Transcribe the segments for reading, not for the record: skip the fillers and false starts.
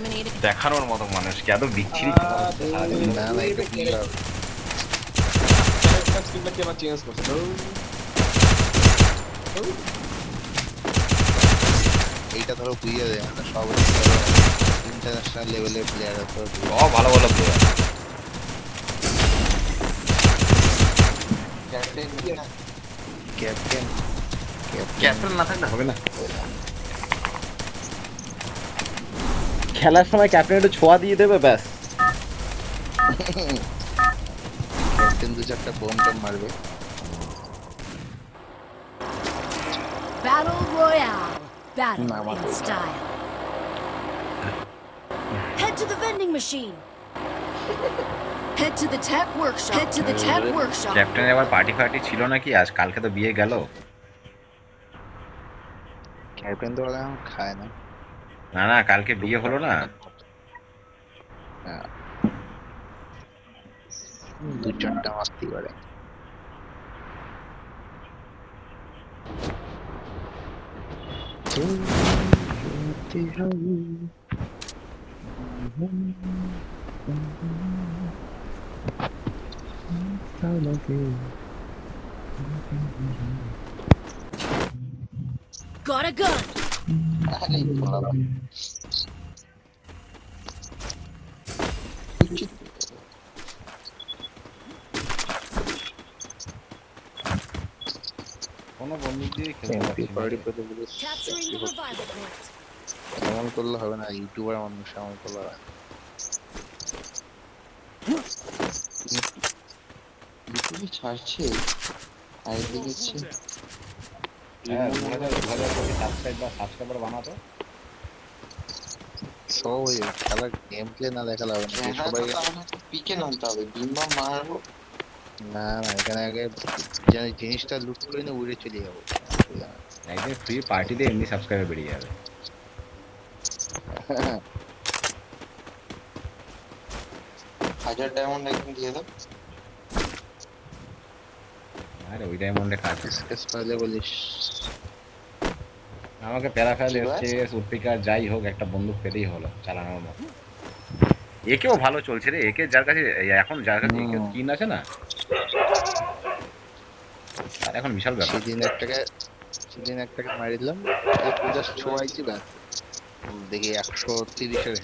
eliminated. দেখানোর মতো মানুষ কি এত বিচ্ছিরি কথা বলছে সারাদিন? না না এটা কি হবে একটা স্কিলটা কি আমার চেঞ্জ করছে তো এইটা ধরো বুঝিয়ে দেয় মানে সব ইন্টারন্যাশনাল লেভেলের প্লেয়ার আছে সব ভালো ভালো প্লেয়ার। ক্যাপ্টেন না ক্যাপ্টেন ক্যাপ্টেন না থাকলে হবে না। খেলার সময় ক্যাপ্টেন একটু ছোঁয়া দিয়ে দেবে ব্যাস। ক্যাপ্টেন দু চারটা বোম টম মারবে Battle Royale. Battle Nah, what in the- style. Head to the vending machine. Head to the tech workshop. Head to the tech workshop. Captain এবার পার্টি ফার্টি ছিল নাকি আজ? কালকে তো বিয়ে গেল। ক্যাপ্টেন তো এখন খায় না না না, কালকে বিয়ে হলো না। হ্যাঁ। দু চারটা মাস্তি করে Got a gun. কোনো বন্দুক দিয়ে খেলতে পারছি না। Capturing the revival point. এমন করলে হবে না ইউটিউবার মানুষ এমন করলে হবে না। ইউটিউবে ছাড়ছে আর এদিকে হচ্ছে হ্যাঁ, 2000 কোটি সাবস্ক্রাইবার বানাতো। সব ওই খেলার গেম প্লে না দেখালে হবে না যে সবাই পিকে নামতে হবে বিম্বা মারবো না না এখানে আগে যেন জিনিসটা লুট করে না উড়ে চলে যাবো একদিন ফ্রি পার্টিতে এমনি সাবস্ক্রাইবার বেরিয়ে যাবে। হাজার ডায়মন্ড একদিন দিয়ে দাও আরে ওই ডায়মন্ডে কাজ। স্কেচ পাইলে বলিস আমাকে প্যারাফাইল কি ভাই? এসএস উডপিকার যাই হোক একটা বন্দুক পেলেই হলো চালানোর মতো। একেও ভালো চলছে রে। একে যার কাছে এখন যার কাছে একে স্কিন আছে না, আর এখন বিশাল ব্যাপার। সেদিন একটাকে মারি দিলাম জাস্ট ছোঁয়াইছি ব্যাস দেখি 130-এর হেড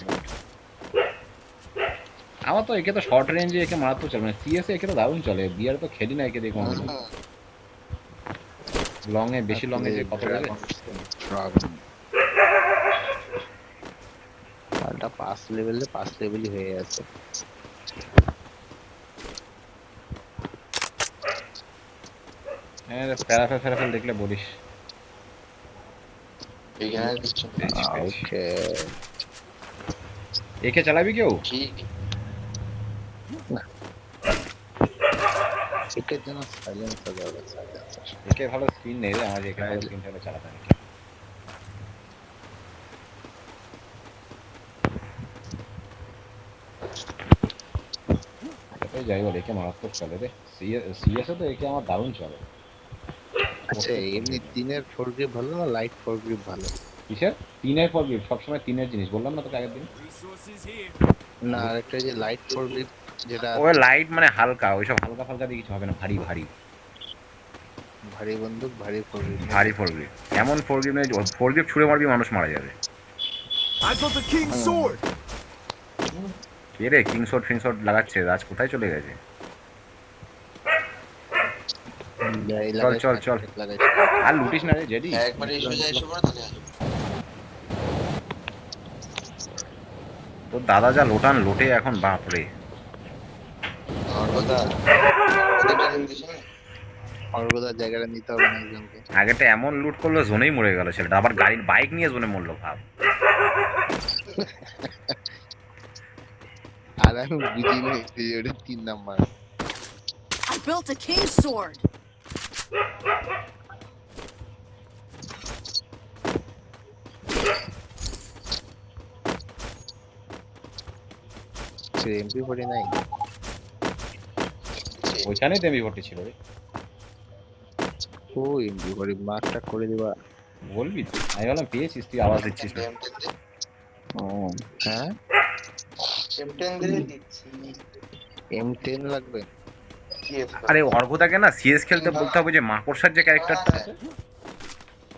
আমার তো একে তো শর্ট রেঞ্জে একে মারাত্মক চলে, মানে সিএসএ একে তো দারুণ চলে। বিয়ার তো খেলি না একে দেখুন। লং এ বেশি লং এ যে কত যাবে। পাল্টা 5 লেভেলই হয়ে আছে হ্যাঁ, প্যারাফাইল দেখলে বলিস। এখানে দিচ্ছে পেয়েছি। ওকে একে চালাবি কেউ? ঠিক এটার জন্য সাইলেন্সার দরকার সাইলেন্সার একে ভালো স্কিন নেই রে, আমার একে ভালো স্কিন থাকলে চালাতে নাকি। এটাই যাই বলে একে মারাত্মক চলে রে। সিএসএ তো একে আমার দারুণ চলে। আচ্ছা এমনি দিনের ফোর গ্রিপ ভালো না লাইট ফোর গ্রিপ ভালো কিসের? তিনের পর সবসময় তিনের জিনিস বললাম না তোকে আগের দিন। না আরেকটা যে লাইট ফোর গ্রিপ যেটা ওই লাইট মানে হালকা, ওইসব হালকা ফালকা দিয়ে কিছু হবে না। ভারী ভারী ভারী বন্দুক ভারী ফোর গ্রিপ ভারী ফোরগ্রিপ। এমন ফোরগ্রিপ নেই, ফোরগ্রিপ ছুঁড়ে মারবি মানুষ মারা যাবে। I built a king sword. কে রে কিং শট ফিং শট লাগাচ্ছে? রাজ কোথায় চলে গেছে? চল। আর লুটিস না রে জেডি। একবার এসে যায় এসে পড়ে তাহলে আসবে তোর দাদা যা লোটে এখন, বাপরে। আমার কথা ওদেরটা দিছে না অর্গদার জায়গাটা নিতে হবে না একজনকে আগেটা এমন লুট করলো জোনেই মরে গেল ছেলেটা। আবার গাড়ির বাইক নিয়ে জোনে মরলো ভাব। আর আমি বুঝি না ওটা 3 number I built a king's sword. MP49 ওইখানেই দেবী ভর্তি ছিল রে। ও MP40 মার্কটা করে দিবা বলবি তো? আমি বললাম পেয়েছিস, তুই আওয়াজ দিচ্ছিস না। ও হ্যাঁ M10 দিয়ে দিচ্ছি। M10 লাগবে। CS আরে অর্ঘদাকে না সিএস খেলতে বলতে হবে, যে মাকড়সার যে ক্যারেক্টারটা আছে।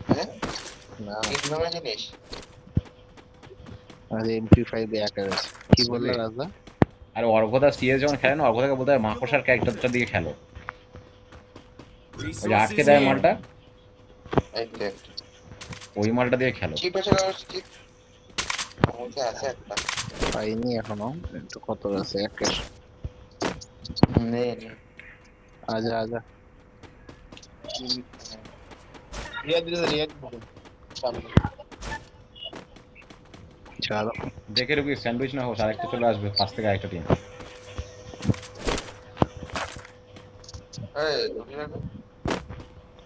হ্যাঁ না তিন নামে জিনিস। আর MP5 একা আছে। কি বললে রাজা? আর অর্ঘদা সিএস যখন খেলে না, অর্ঘদাকে বলতে হয় মাকড়সার ক্যারেক্টারটা দিয়ে খেলো, ওই যে আটকে Resources দেয় here. মালটা, Exact. ওই মালটা দিয়ে খেলো। চিপ আছে না চিপ? আমাকে আছে একটা। পাইনি এখনো, একটু কত আছে একের। নেই নেই। আজা আজা রিয়াদ রিয়াদ সামনে। চলো দেখে রুকি স্যান্ডউইচ না হোস, আরেকটা চলে আসবে পাশ থেকে আরেকটা টিম। এই ধরে রাখো।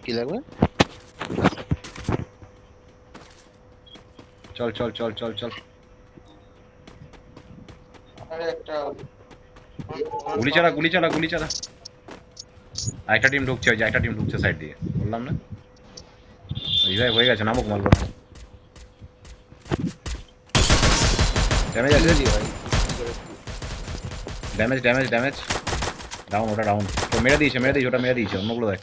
কি লাগবে? চল চল চল চল চল, আরে একটা গুলি চালা গুলি চালা গুলি চালা। আরেকটা টিম ঢুকছে, ওই যে একটা টিম ঢুকছে সাইড দিয়ে, বললাম না। রিভাইভ হয়ে গেছে, নামুক মারবো। ড্যামেজ আছে, ড্যামেজ ড্যামেজ ড্যামেজ। ডাউন, ওটা ডাউন। তো মেরে দিয়েছে মেরে দিয়েছে, ওটা মেরে দিয়েছে। অন্যগুলো দেখ,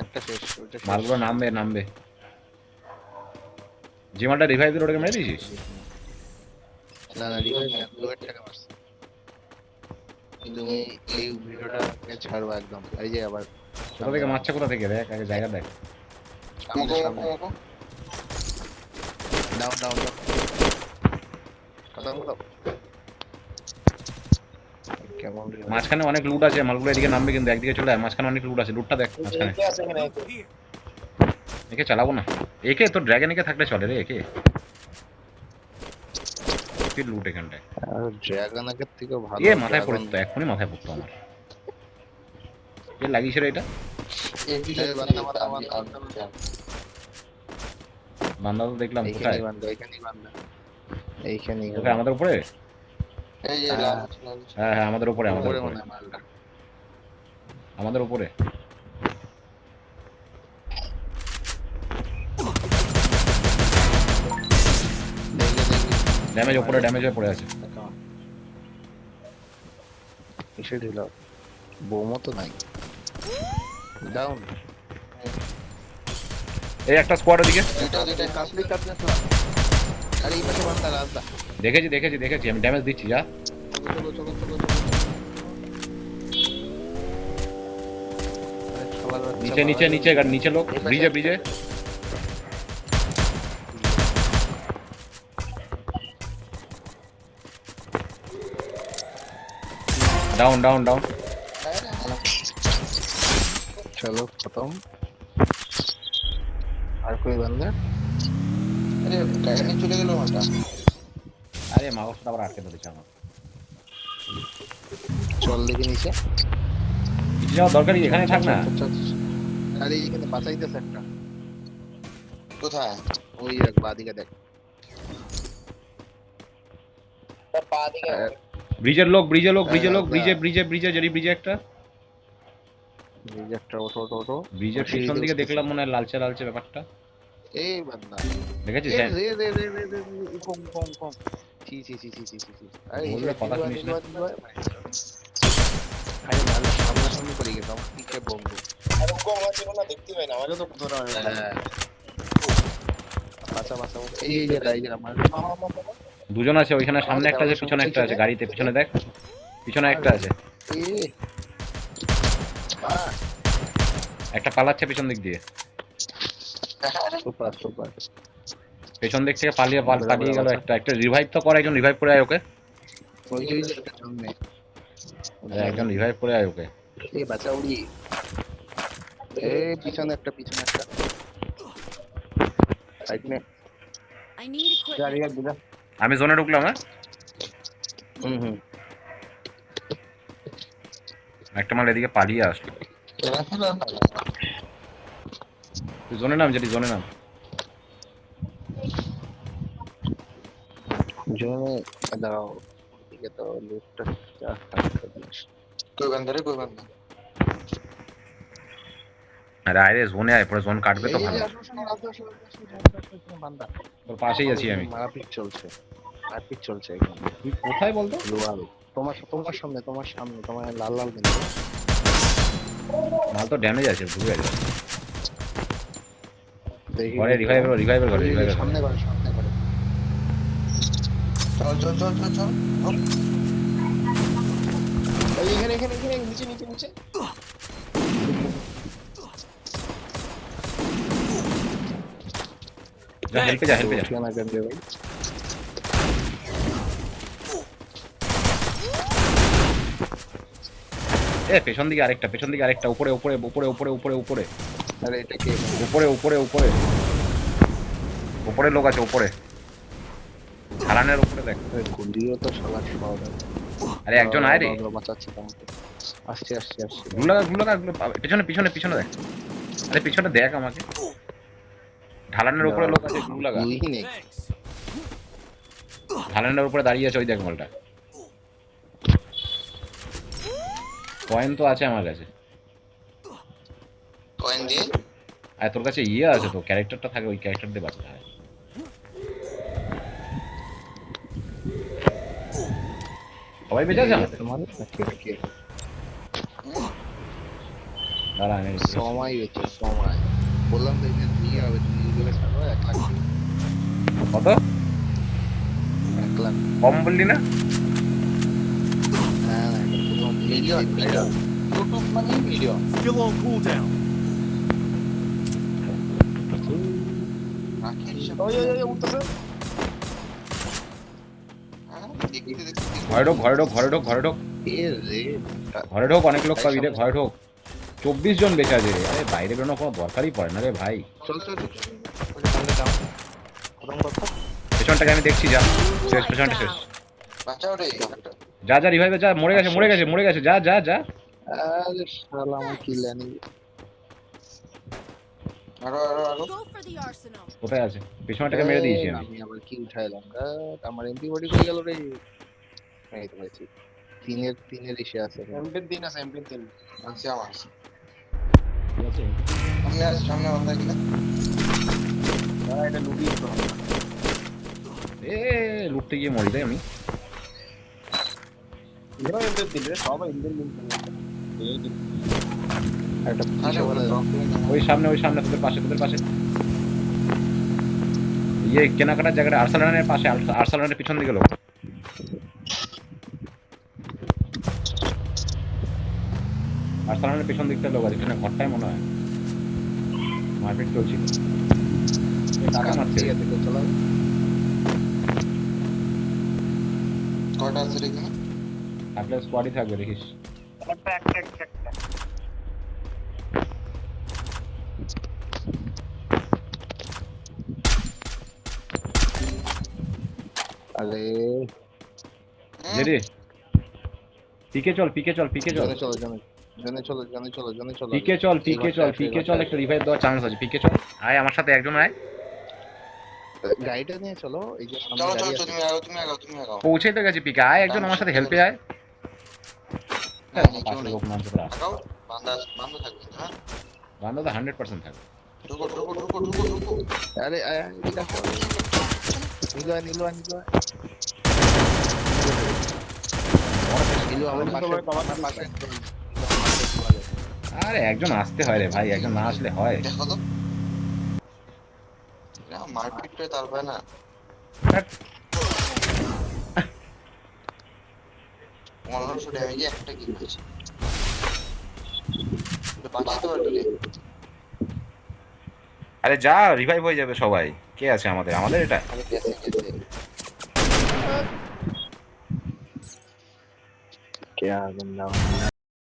একটা শেষ ওইটা শেষ। মালগুলো নামবে নামবে। যে মালটা রিভাইভ দিল ওটাকে মেরে দিয়েছিস? না না রিভাইভ না, লোয়ের টাকা মারছে। তুমি এই ভিডিওটা ছাড়বো একদম। এই যে আবার কোথা থেকে মারছে, কোথা থেকে দেখ আগে, জায়গা দেখ। সামনে সামনে ডাউন ডাউন ডাউন কথা বলো। কেমন মাঝখানে অনেক লুট আছে, মালগুলো এদিকে নামবে কিন্তু, একদিকে চলে যায়। মাঝখানে অনেক লুট আছে, লুটটা দেখ মাঝখানে। একে চালাবো না, একে তোর ড্র্যাগন একে থাকলে চলে রে। একে কি লুট এখানটায়। আর ড্রাগন আগের থেকে ভালো। এ মাথায় পড়তো, এক্ষুনি মাথায় পড়তো আমার। এ লাগিয়েছে রে এটা। বান্দা তো দেখলাম কোথায়, এইখানেই বান্দা এইখানেই বান্দা এইখানেই। কোথায়? আমাদের উপরে? এই যে লাল লাল। হ্যাঁ হ্যাঁ, আমাদের উপরে, আমাদের উপরে উপরে, মনে হয় মালটা। আমাদের উপরে। দেখলে দেখলে ড্যামেজ উপরে, ড্যামেজ হয়ে পড়ে আছে। এসে দিল বোমও তো নাই। ডাউন এই একটা স্কোয়াড ওদিকে। দুইটা কাপলি কাপলি তো। আরে এই পাশে বান্দা রাজদা। দেখেছি দেখেছি দেখেছি, আমি ড্যামেজ দিচ্ছি যা। চলো চলো চলো চলো। আরে শালার বাচ্চা নিচে নিচে নিচে নিচে লোক, ব্রিজে ব্রিজে। Down down down. चलो खत्म। আর कोई बंदा? আরে গাড়ি চলে গেল মাথা। আরে মাউসটা আবার আটকে ধরেছে আমার। চল দেখি নিচে। নিচে যাওয়ার দরকারই, এখানে থাক না। আরে এখানে বাঁচাইতেছে একটা। কোথায়? ওই দেখ বাদিকে দেখ। তার পা দিকে। ব্রিজের লোক, ব্রিজে লোক, ব্রিজে লোক, ব্রিজে ব্রিজে ব্রিজে জেরি ব্রিজে একটা। এই একটা ওঠো ওঠো ওঠো। ব্রিজের পিছন দিকে দেখলাম মনে হয় লালচে লালচে ব্যাপারটা। এই বান্দা। দেখেছিস? এ হ্যাঁ, রে রে রে রে রে কম কম কম। ছি ছি ছি ছি ছি ছি। আরে বললে কথা শুনিস না। আরে ভালো সামনাসামনি পড়ে গেছে আমার পিকে বন্ধু। আর ওকে আমার ছিল না দেখতে পাই না। আমাকে তো ধরা হয় না। হ্যাঁ। বাঁচা বাঁচা এই যে টাইগার আমার। দুজন আছে ওইখানে, সামনে একটা আছে, পিছনে একটা আছে, গাড়িতে পিছনে দেখ, পিছনে একটা আছে, এ একটা পালাচ্ছে পিছন দিক দিয়ে। Super super. পেছন দিক থেকে পালিয়ে গেল একটা। একটা রিভাইভ তো করে, একজন রিভাইভ করে আয় ওকে। ওই যে একটা সামনে। একজন রিভাইভ করে আয় ওকে। এই বাঁচা উড়ি। পিছনে একটা পিছনে একটা। Side May. I need equipment. আমি জোনে ঢুকলাম। হ্যাঁ, হুম একটা মাল এদিকে পালিয়ে আসলো। তুই জোনে নাম, যেটি জোনে নাম। জোনে দাঁড়াও। এদিকে তো লুটটা कोई बंदा रे कोई बंदा। আরে আরে জোনে আয়, পরে জোন কাটবে তো ভালো। তোর পাশেই আছি আমি। মারাপিট চলছে, মারপিট চলছে এখানে। তুই কোথায় বলতো? লোয়াল তোমার সামনে তোমার লাল লাল কিন্তু মাল তো ড্যামেজ আছে, বুঝে গেছে। দেখি পরে রিভাইভ করে। সামনে করে চল চল চল চল চল এই এখানে নিচে যা হেল্পে যা। ঠিকানা দেন রে ভাই। পেছন দিকে আরেকটা, উপরে। আরে এটা কে? উপরে লোক আছে, উপরে ঢালানের উপরে দেখ। গুলিও তো শালা সব। আরে একজন আয় রে। বাঁচাচ্ছে তোমাকে। আসছে গুলো লাগা, পিছনে দেখ। আরে পিছনে দেখ আমাকে। ঢালানের উপরে লোক আছে, গুলো লাগা। গুলি নেই। Thanks. ঢালানের উপরে দাঁড়িয়ে আছে, ওই দেখ মালটা। কয়েন তো আছে আমার কাছে। কয়েন দিয়ে আর তোর কাছে আছে তো, ক্যারেক্টারটা থাকে, ওই ক্যারেক্টার দিয়ে বাঁচতে হয়। সবাই বেঁচে আছে আমাদের? তোমার কে দাঁড়া আমি সময় হয়েছে সময়। বললাম তো এখানে নিয়ে হবে, তুমি গুলো ছাড়ো 1 লাখ। কত 1 লাখ। কম বললি না? হ্যাঁ মিলিয়ন ইউটিউব মানে মিলিয়ন। Still on cooldown. রাখি হিসাব ওই উঠতেছে। দেখতে ঘরে ঢোক। এ রে ঘরে ঢোক, অনেক লোক পাবি রে, ঘরে ঢোক। 24 জন বেঁচে আছে রে। আরে বাইরে বেরোনোর কোনো দরকারই পড়ে না রে ভাই। চল সামনে যাও। প্রথম কথা পেছনটাকে আমি দেখছি, যা শেষ, পেছনটা শেষ। বাঁচাও রে যা রিভাইভে যা, মরে গেছে, যা। আরে শালা আমার কিল আনি। আরো Go for the arsenal. কোথায় আছে? পেছনটাকে মেরে দিয়েছি আমি। আমি আবার কি উঠাইলাম, আমার এমপি বডি কই গেল রে? এই তো পাইছি। তিনের ইসে আছে। এমপি 3 আছে, এমপি 3 আছে আমার সামনে বন্ধ কিনা এটা লুটিয়ে তো হবে। লুটতে গিয়ে মরি রে আমি। এরা এমপি 3 রে সব ইন্ডিয়ান লিঙ্ক একটা আরে পিছে বলে দাও। ওই সামনে তোদের পাশে। কেনাকাটার জায়গাটা আর্সেনালের পাশে, আর্সেনালের পিছন দিকে লোক। আর্সেনালের পিছন দিকটা লোক আছে, এখানে ঘরটাই মনে হয় মারপিট চলছিল। টাকা মারছে ঠিক আছে চলো। কটা আছে এখানে থাকলে স্কোয়াডই থাকবে, দেখিস। আরে জেরে পিকে চল। জনে চলো পিকে চল, একটা রিভাইভ দেওয়ার চান্স আছে। পিকে চল, আয় আমার সাথে, একজন আয়। গাড়িটা নিয়ে চলো। এই যে সামনে চলো গাড়ি চলো আছে। তুমি আগাও পৌঁছেই তো গেছি পিকে, আয় একজন আমার সাথে হেল্পে আয়। পাশে লোক নামতে পারে। আগাও বান্ধ থাকবে হ্যাঁ বান্ধব তো 100% থাকবে। ঢুকো আরে এটা নিলো আমার পাশে। আরে একজন আসতে হয় রে ভাই, একজন না আসলে হয়। দেখো তো না মারপিট করে তার ভাই না অনলাইন ড্যামেজ একটা কি হয়েছে বাঁচাতে পারবি রে আরে যা, রিভাইভ হয়ে যাবে সবাই। কে আছে আমাদের এটা? গেছে क्या गंदा